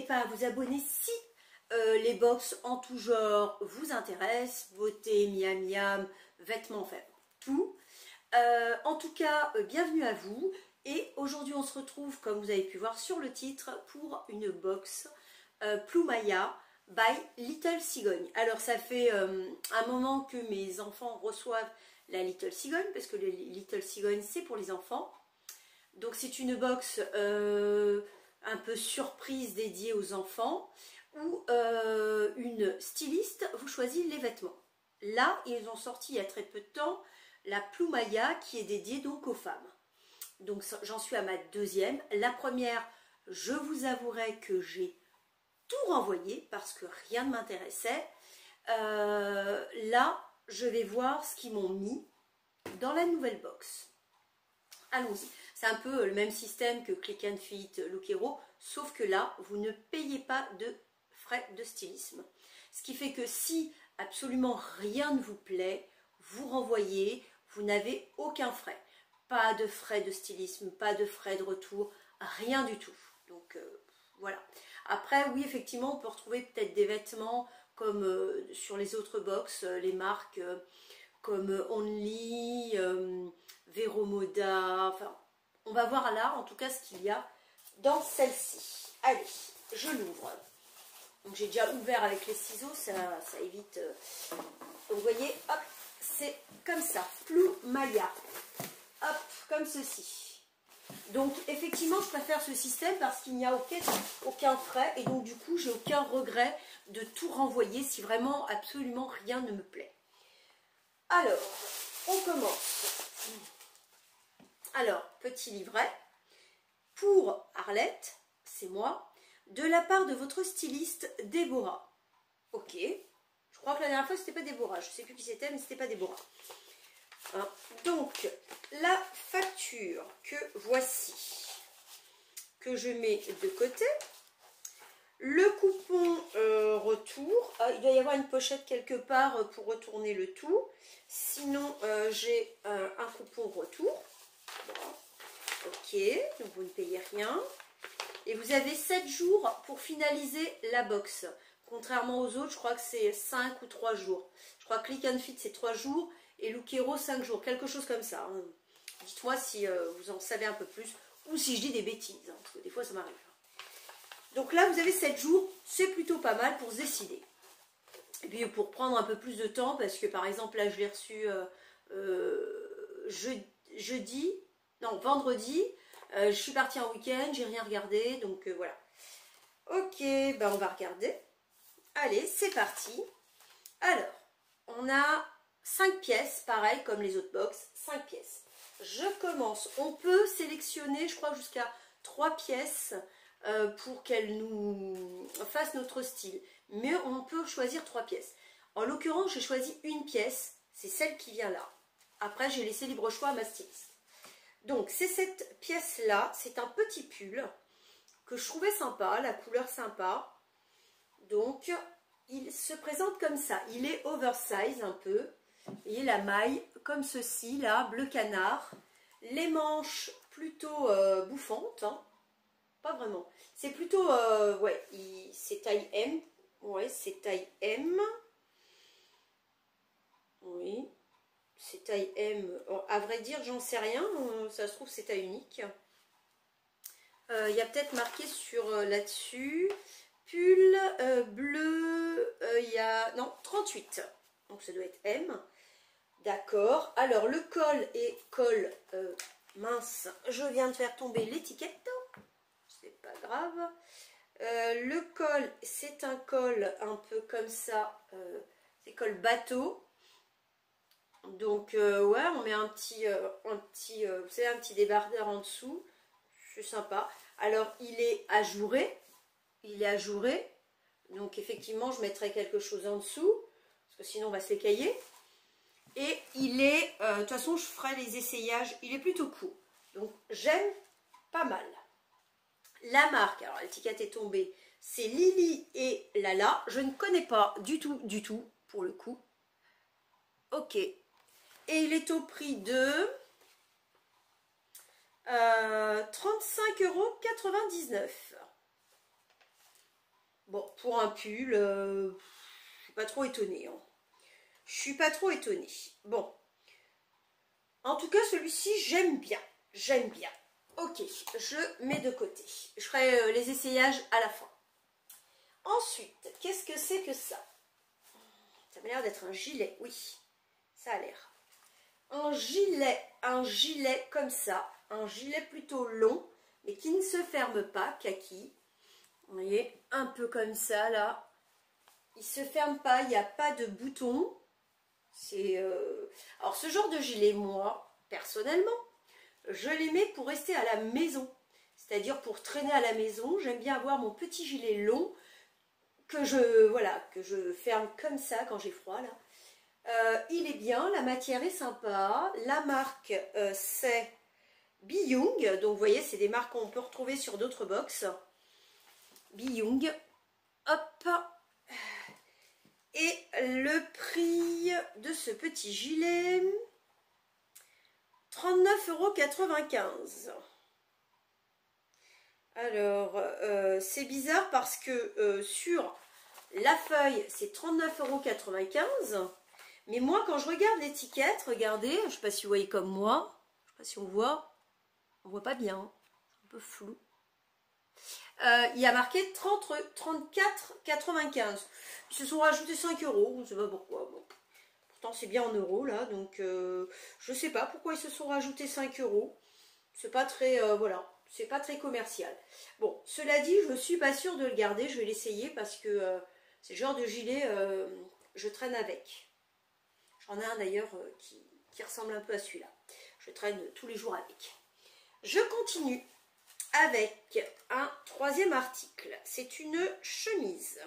pas à vous abonner si les box en tout genre vous intéressent, beauté, miam miam, vêtements, enfin tout. En tout cas, bienvenue à vous. Et aujourd'hui, on se retrouve, comme vous avez pu voir sur le titre, pour une box Ploumaya by Little Cigogne. Alors, ça fait un moment que mes enfants reçoivent la Little Cigogne, parce que le Little Cigogne, c'est pour les enfants. Donc, c'est une box un peu surprise dédiée aux enfants, où une styliste vous choisit les vêtements. Là, ils ont sorti il y a très peu de temps la Ploumaya qui est dédiée donc aux femmes. Donc j'en suis à ma deuxième. La première, je vous avouerai que j'ai tout renvoyé parce que rien ne m'intéressait. Là, je vais voir ce qu'ils m'ont mis dans la nouvelle box. Allons-y. C'est un peu le même système que Click and Fit, Look Hero, sauf que là, vous ne payez pas de frais de stylisme. Ce qui fait que si absolument rien ne vous plaît, vous renvoyez, vous n'avez aucun frais. Pas de frais de stylisme, pas de frais de retour, rien du tout. Donc voilà. Après, oui, effectivement, on peut retrouver peut-être des vêtements comme sur les autres box, les marques comme Only, Vero Moda. Enfin, on va voir là, en tout cas, ce qu'il y a dans celle-ci. Allez, je l'ouvre. Donc j'ai déjà ouvert avec les ciseaux, ça évite. Vous voyez, hop, c'est comme ça, Ploumaya. Hop, comme ceci. Donc effectivement, je préfère ce système parce qu'il n'y a aucun frais et donc du coup, j'ai aucun regret de tout renvoyer si vraiment absolument rien ne me plaît. Alors, on commence. Alors, petit livret pour Arlette, c'est moi. De la part de votre styliste Déborah. Ok. Je crois que la dernière fois, c'était pas Déborah. Je ne sais plus qui c'était, mais c'était pas Déborah. Hein. Donc, la facture que voici, que je mets de côté. Le coupon retour. Ah, il doit y avoir une pochette quelque part pour retourner le tout. Sinon, j'ai un coupon retour. Voilà. Ok. Donc, vous ne payez rien. Et vous avez 7 jours pour finaliser la box. Contrairement aux autres, je crois que c'est 5 ou 3 jours. Je crois que Click and Fit, c'est 3 jours. Et Look Hero, 5 jours. Quelque chose comme ça. Hein. Dites-moi si vous en savez un peu plus. Ou si je dis des bêtises. Hein, parce que des fois, ça m'arrive. Donc là, vous avez 7 jours. C'est plutôt pas mal pour se décider. Et puis, pour prendre un peu plus de temps. Parce que, par exemple, là, je l'ai reçu vendredi. Je suis partie en week-end, j'ai rien regardé, donc voilà. Ok, ben on va regarder. Allez, c'est parti. Alors, on a 5 pièces, pareil comme les autres box, 5 pièces. Je commence. On peut sélectionner, je crois, jusqu'à 3 pièces pour qu'elles nous fassent notre style. Mais on peut choisir 3 pièces. En l'occurrence, j'ai choisi une pièce, c'est celle qui vient là. Après, j'ai laissé libre choix à ma styliste. Donc, c'est cette pièce-là, c'est un petit pull que je trouvais sympa, la couleur sympa. Donc, il se présente comme ça. Il est oversize un peu. Vous voyez la maille, comme ceci, là, bleu canard. Les manches plutôt bouffantes. Hein. Pas vraiment. C'est plutôt, ouais, c'est taille M. Ouais, c'est taille M. Oui. C'est taille M. À vrai dire, j'en sais rien. Ça se trouve, c'est taille unique. Il y a peut-être marqué sur là-dessus. Pull bleu. Il y a. Non, 38. Donc, ça doit être M. D'accord. Alors, le col est col mince. Je viens de faire tomber l'étiquette. C'est pas grave. Le col, c'est un col un peu comme ça. C'est col bateau. Donc ouais, on met un petit vous savez, un petit débardeur en dessous. C'est sympa. Alors il est ajouré. Il est ajouré. Donc effectivement, je mettrai quelque chose en dessous. Parce que sinon on va s'écailler. Et il est, de toute façon je ferai les essayages. Il est plutôt court. Donc j'aime pas mal. La marque, alors l'étiquette est tombée. C'est Lily et Lala. Je ne connais pas du tout, pour le coup. Ok. Et il est au prix de 35,99 €. Bon, pour un pull, je suis pas trop étonnée. Hein. Je suis pas trop étonnée. Bon. En tout cas, celui-ci, j'aime bien. J'aime bien. Ok, je mets de côté. Je ferai les essayages à la fin. Ensuite, qu'est-ce que c'est que ça? Ça m'a l'air d'être un gilet, oui. Ça a l'air. Un gilet comme ça. Un gilet plutôt long, mais qui ne se ferme pas, kaki. Vous voyez, un peu comme ça, là. Il ne se ferme pas, il n'y a pas de bouton. C'est Alors, ce genre de gilet, moi, personnellement, je les mets pour rester à la maison. C'est-à-dire pour traîner à la maison. J'aime bien avoir mon petit gilet long que je ferme comme ça quand j'ai froid, là. Il est bien, la matière est sympa. La marque, c'est Bi-Young. Donc, vous voyez, c'est des marques qu'on peut retrouver sur d'autres box. Bi-Young. Hop. Et le prix de ce petit gilet, 39,95 €. Alors, c'est bizarre parce que sur la feuille, c'est 39,95 €. Mais moi, quand je regarde l'étiquette, regardez, je ne sais pas si vous voyez comme moi, je ne sais pas si on voit pas bien, c'est un peu flou. Il y a marqué 34,95 €. Ils se sont rajoutés 5 €, je ne sais pas pourquoi. Bon. Pourtant, c'est bien en euros, là, donc je ne sais pas pourquoi ils se sont rajoutés 5 €. C'est pas très, voilà, c'est pas très commercial. Bon, cela dit, je ne suis pas sûre de le garder, je vais l'essayer parce que c'est le genre de gilet, je traîne avec. J'en ai un d'ailleurs qui ressemble un peu à celui-là. Je traîne tous les jours avec. Je continue avec un troisième article. C'est une chemise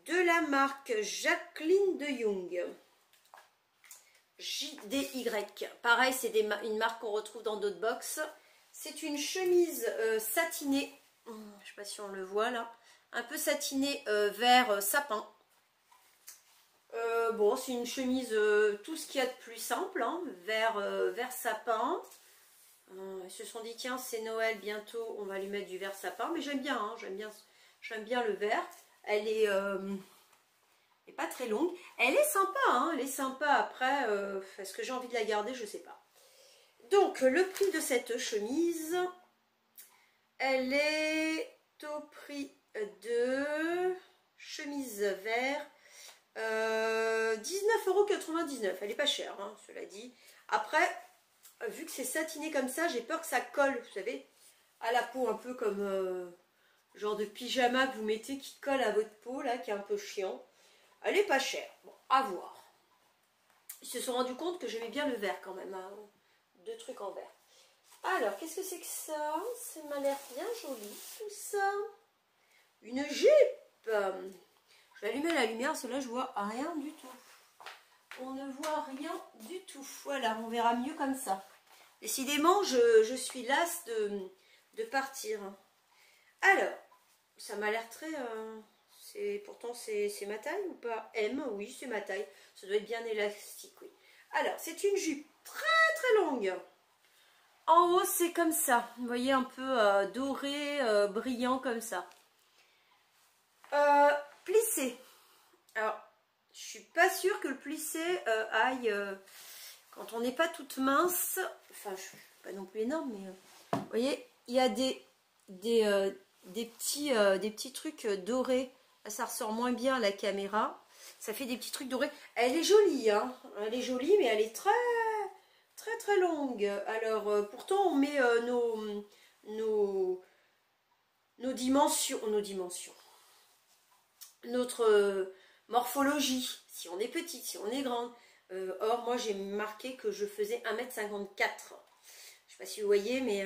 de la marque Jacqueline de Young. JDY. Pareil, c'est une marque qu'on retrouve dans d'autres box. C'est une chemise satinée. Je ne sais pas si on le voit là. Un peu satinée vert sapin. Bon, c'est une chemise, tout ce qu'il y a de plus simple, hein, vert sapin. Ils se sont dit, tiens, c'est Noël, bientôt, on va lui mettre du vert sapin. Mais j'aime bien, hein, j'aime bien le vert. Elle est pas très longue. Elle est sympa, hein, elle est sympa. Après, est-ce que j'ai envie de la garder? Je ne sais pas. Donc, le prix de cette chemise, elle est au prix de chemise vert. 19,99 €. Elle est pas chère, hein, cela dit. Après, vu que c'est satiné comme ça, j'ai peur que ça colle, vous savez, à la peau, un peu comme genre de pyjama que vous mettez qui colle à votre peau, là, qui est un peu chiant. Elle est pas chère. Bon, à voir. Ils se sont rendus compte que j'aimais bien le vert quand même, hein. 2 trucs en vert. Alors, qu'est-ce que c'est que ça? Ça m'a l'air bien joli, tout ça. Une jupe. Je vais allumer la lumière, parce que là, je vois rien du tout. On ne voit rien du tout. Voilà, on verra mieux comme ça. Décidément, je suis lasse de partir. Alors, ça m'a l'air très... pourtant, c'est ma taille ou pas? M, oui, c'est ma taille. Ça doit être bien élastique, oui. Alors, c'est une jupe très très longue. En haut, c'est comme ça. Vous voyez, un peu doré, brillant comme ça. Plissé. Alors, je suis pas sûre que le plissé aille quand on n'est pas toute mince. Enfin, je suis pas non plus énorme, mais vous voyez, il y a des petits trucs dorés. Là, ça ressort moins bien à la caméra. Ça fait des petits trucs dorés. Elle est jolie, hein. Elle est jolie, mais elle est très très très longue. Alors, pourtant, on met nos dimensions. Notre morphologie, si on est petite, si on est grande. Or, moi, j'ai marqué que je faisais 1,54 m. Je ne sais pas si vous voyez, mais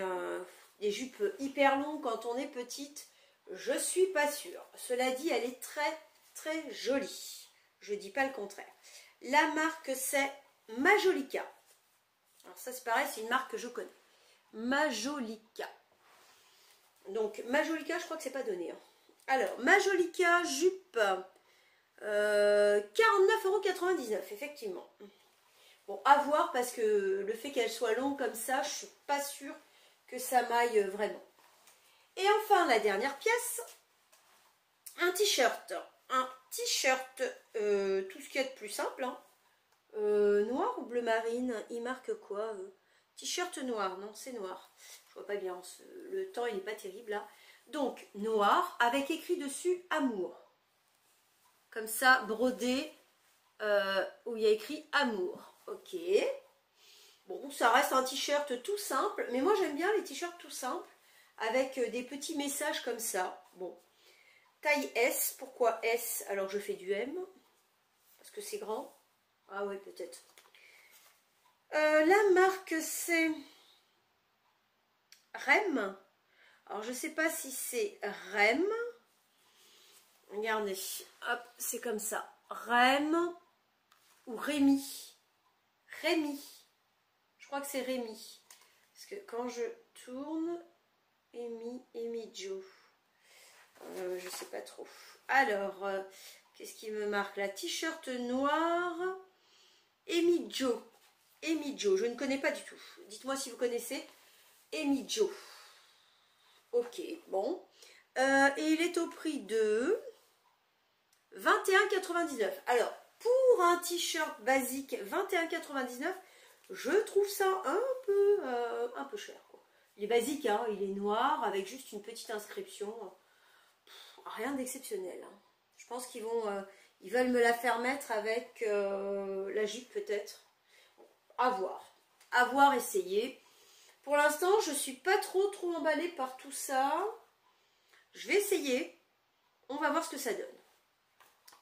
des jupes hyper longues quand on est petite, je ne suis pas sûre. Cela dit, elle est très, très jolie. Je ne dis pas le contraire. La marque, c'est Majolica. Alors ça, c'est pareil, c'est une marque que je connais. Majolica. Donc, Majolica, je crois que c'est pas donné, hein. Alors, Majolica jupe, 49,99 €, effectivement. Bon, à voir, parce que le fait qu'elle soit longue comme ça, je ne suis pas sûre que ça m'aille vraiment. Et enfin, la dernière pièce, Un t-shirt. Un t-shirt, tout ce qu'il y a de plus simple. Hein. Noir ou bleu marine? Il marque quoi? T-shirt noir, non, c'est noir. Je vois pas bien, le temps il n'est pas terrible là. Donc, noir, avec écrit dessus amour. Comme ça, brodé, où il y a écrit amour. Ok. Bon, ça reste un t-shirt tout simple, mais moi j'aime bien les t-shirts tout simples, avec des petits messages comme ça. Bon. Taille S, pourquoi S? Alors je fais du M, parce que c'est grand. Ah ouais, peut-être. La marque c'est Rem. Alors je sais pas si c'est Rem. Regardez, hop, c'est comme ça. Rem ou Rémi. Rémi. Je crois que c'est Rémi. Parce que quand je tourne, Emi Joe. Je sais pas trop. Alors, qu'est-ce qui me marque là? T-shirt noir. Emi Joe. Emi Joe, je ne connais pas du tout. Dites-moi si vous connaissez. Emi Joe. Ok, bon. Et il est au prix de 21,99. Alors, pour un t-shirt basique 21,99, je trouve ça un peu cher. Quoi. Il est basique, hein, il est noir avec juste une petite inscription. Rien d'exceptionnel. Hein. Je pense qu'ils ils veulent me la faire mettre avec la jupe peut-être. À voir. À voir, essayer. Pour l'instant, je ne suis pas trop emballée par tout ça. Je vais essayer. On va voir ce que ça donne.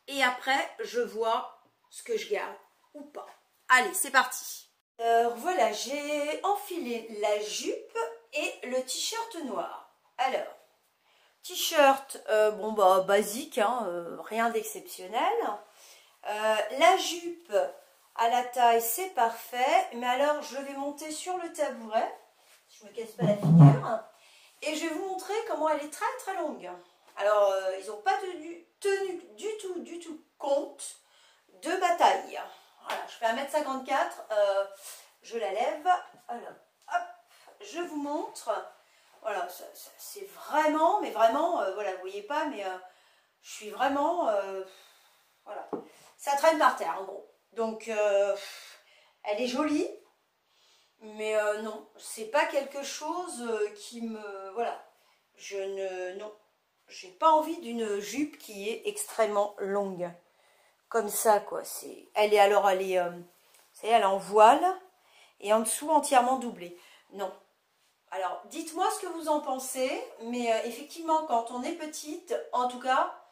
Et après, je vois ce que je garde ou pas. Allez, c'est parti. Voilà, j'ai enfilé la jupe et le t-shirt noir. Alors, t-shirt, bon bah basique, hein, rien d'exceptionnel. La jupe à la taille, c'est parfait. Mais alors, je vais monter sur le tabouret. Je ne me casse pas la figure. Et je vais vous montrer comment elle est très longue. Alors, ils n'ont pas tenu du tout compte de ma taille. Voilà, je fais 1,54 m. Je la lève. Alors, hop, je vous montre. Voilà, c'est vraiment, mais vraiment, voilà, vous voyez pas, mais je suis vraiment, voilà. Ça traîne par terre, en gros. Donc, elle est jolie. Mais non, c'est pas quelque chose qui me... Voilà, non, j'ai pas envie d'une jupe qui est extrêmement longue. Comme ça, quoi. Elle est alors, elle est, vous savez, elle est en voile et en dessous entièrement doublée. Non. Alors, dites-moi ce que vous en pensez, mais effectivement, quand on est petite, en tout cas,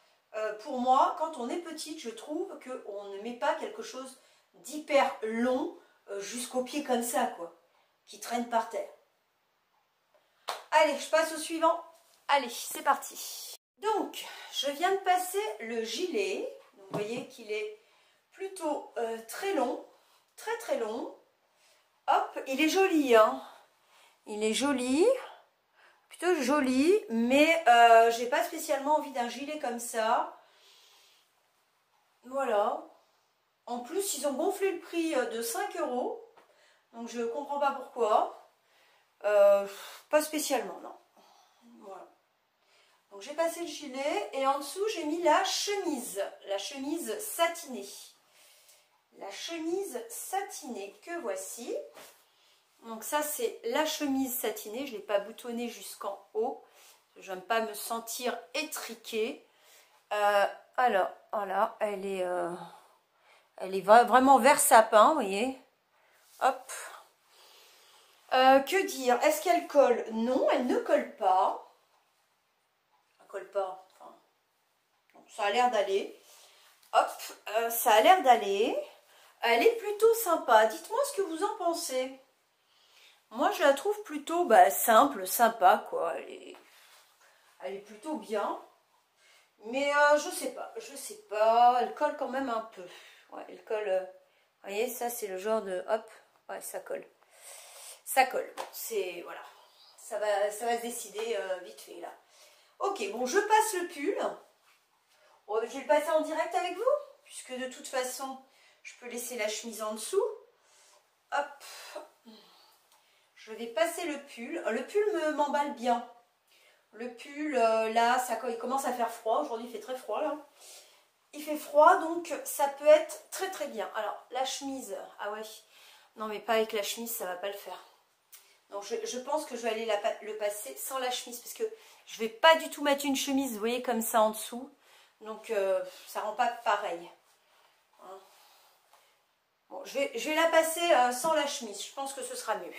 pour moi, quand on est petite, je trouve qu'on ne met pas quelque chose d'hyper long jusqu'au pied comme ça, quoi, qui traîne par terre. Allez, je passe au suivant. Allez, c'est parti. Donc, je viens de passer le gilet. Donc, vous voyez qu'il est plutôt très long, très long. Hop, il est joli, hein. Il est joli, plutôt joli, mais j'ai pas spécialement envie d'un gilet comme ça. Voilà. En plus, ils ont gonflé le prix de 5 €. Donc, je comprends pas pourquoi. Pas spécialement, non. Voilà. Donc, j'ai passé le gilet et en dessous, j'ai mis la chemise satinée. La chemise satinée que voici. Donc, ça, c'est la chemise satinée. Je ne l'ai pas boutonnée jusqu'en haut. Je n'aime pas me sentir étriquée. Alors, voilà, elle est vraiment vert sapin, vous voyez. Hop. Que dire? Est-ce qu'elle colle? Non, elle ne colle pas. Elle colle pas. Enfin, ça a l'air d'aller. Hop, ça a l'air d'aller. Elle est plutôt sympa. Dites-moi ce que vous en pensez. Moi, je la trouve plutôt simple, sympa, quoi. Elle est plutôt bien. Mais je sais pas. Elle colle quand même un peu. Ouais, elle colle. Vous voyez, ça, c'est le genre de... Hop, ouais, ça colle. Ça colle. C'est... Voilà. Ça va se décider vite fait, là. Ok, bon, je passe le pull. Oh, je vais le passer en direct avec vous, puisque de toute façon, je peux laisser la chemise en dessous. Hop. Je vais passer le pull. Le pull m'emballe bien. Le pull, là, il commence à faire froid. Aujourd'hui, il fait très froid, là. Il fait froid, donc ça peut être très très bien. Alors, la chemise, ah ouais. Non, mais pas avec la chemise, ça va pas le faire. Donc, je pense que je vais aller le passer sans la chemise, parce que je vais pas du tout mettre une chemise, vous voyez, comme ça en dessous. Donc, ça rend pas pareil. Hein. Bon, je vais la passer sans la chemise. Je pense que ce sera mieux.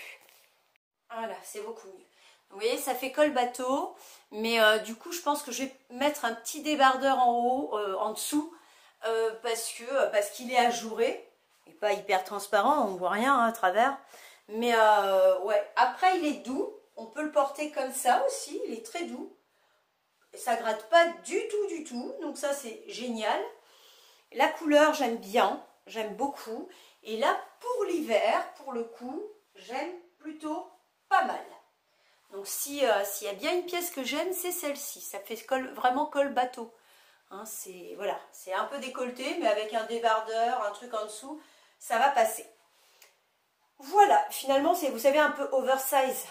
Voilà, c'est beaucoup mieux. Vous voyez, ça fait col bateau, mais du coup, je pense que je vais mettre un petit débardeur en haut, en dessous, parce qu'il est ajouré, et pas hyper transparent, on voit rien à travers. Mais ouais, après, il est doux, on peut le porter comme ça aussi, il est très doux. Et ça gratte pas du tout, donc ça, c'est génial. La couleur, j'aime bien, j'aime beaucoup. Et là, pour l'hiver, pour le coup, j'aime plutôt pas mal. Donc s'il y a bien une pièce que j'aime, c'est celle-ci. Ça fait vraiment col bateau. Hein, voilà, c'est un peu décolleté, mais avec un débardeur, un truc en dessous, ça va passer. Voilà, finalement, c'est, vous savez, un peu oversize.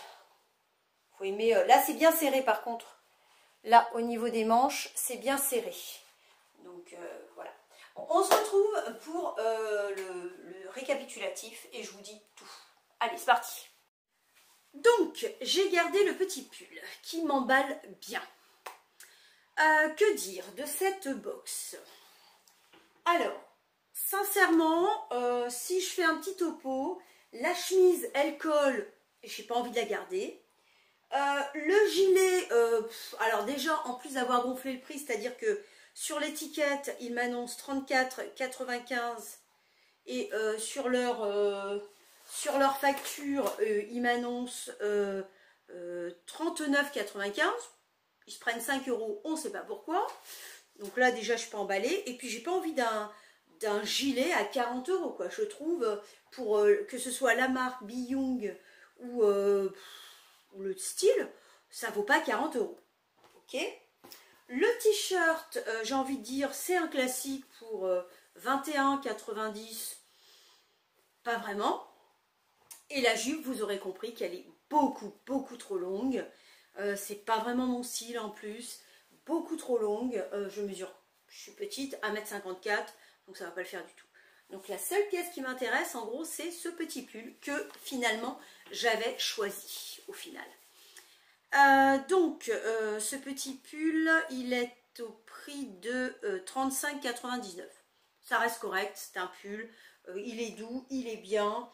Faut aimer. Là, c'est bien serré par contre. Là, au niveau des manches, c'est bien serré. Donc voilà. On se retrouve pour le récapitulatif et je vous dis tout. Allez, c'est parti. Donc, j'ai gardé le petit pull qui m'emballe bien. Que dire de cette box? Alors, sincèrement, si je fais un petit topo, la chemise, elle colle, et je n'ai pas envie de la garder. Le gilet, alors déjà, en plus d'avoir gonflé le prix, c'est-à-dire que sur l'étiquette, il m'annonce 34,95 et sur leur facture, ils m'annoncent 39,95. Ils se prennent 5 €, on ne sait pas pourquoi. Donc là, déjà, je suis pas emballée. Et puis, j'ai pas envie d'un gilet à 40 €, quoi. Je trouve, pour que ce soit la marque Bi-Young ou le style, ça vaut pas 40 €. Ok. Le t-shirt, j'ai envie de dire, c'est un classique pour 21,90. Pas vraiment. Et la jupe, vous aurez compris qu'elle est beaucoup trop longue. C'est pas vraiment mon style en plus. Beaucoup trop longue. Je suis petite, 1,54 m, donc ça va pas le faire du tout. Donc la seule pièce qui m'intéresse, en gros, c'est ce petit pull que finalement j'avais choisi au final. Donc ce petit pull, il est au prix de 35,99 €. Ça reste correct, c'est un pull. Il est doux, il est bien.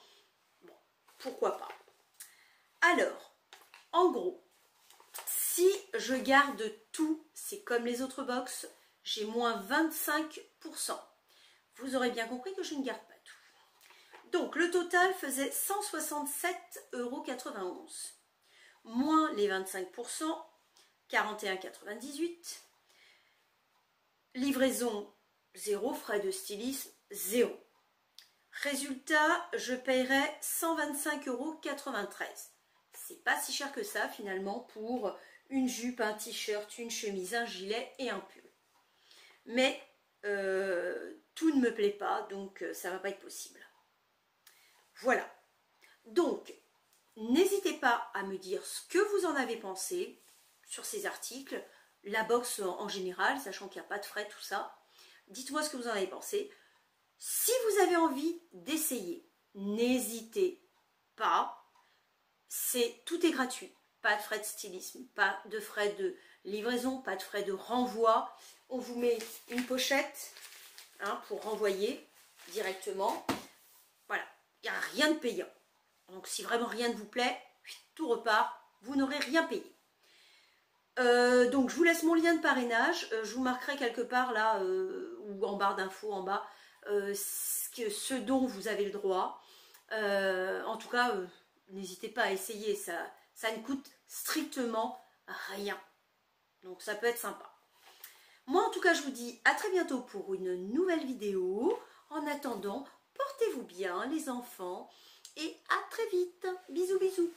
Bon, pourquoi pas. Alors, en gros, si je garde tout, c'est comme les autres box, j'ai moins 25%. Vous aurez bien compris que je ne garde pas tout. Donc, le total faisait 167,91 €. Moins les 25%, 41,98 €. Livraison 0, frais de stylisme 0. Résultat, je paierai 125,93 €. C'est pas si cher que ça finalement pour une jupe, un t-shirt, une chemise, un gilet et un pull. Mais tout ne me plaît pas, donc ça va pas être possible. Voilà. Donc, n'hésitez pas à me dire ce que vous en avez pensé sur ces articles, la box en général, sachant qu'il n'y a pas de frais, tout ça. Dites-moi ce que vous en avez pensé. Si vous avez envie d'essayer, n'hésitez pas. Tout est gratuit. Pas de frais de stylisme, pas de frais de livraison, pas de frais de renvoi. On vous met une pochette pour renvoyer directement. Voilà, il n'y a rien de payant. Donc si vraiment rien ne vous plaît, tout repart, vous n'aurez rien payé. Donc je vous laisse mon lien de parrainage, je vous marquerai quelque part là, ou en barre d'infos en bas, ce dont vous avez le droit. En tout cas, n'hésitez pas à essayer, ça ne coûte strictement rien. Donc ça peut être sympa. Moi en tout cas, je vous dis à très bientôt pour une nouvelle vidéo. En attendant, portez-vous bien les enfants et à très vite. Bisous bisous.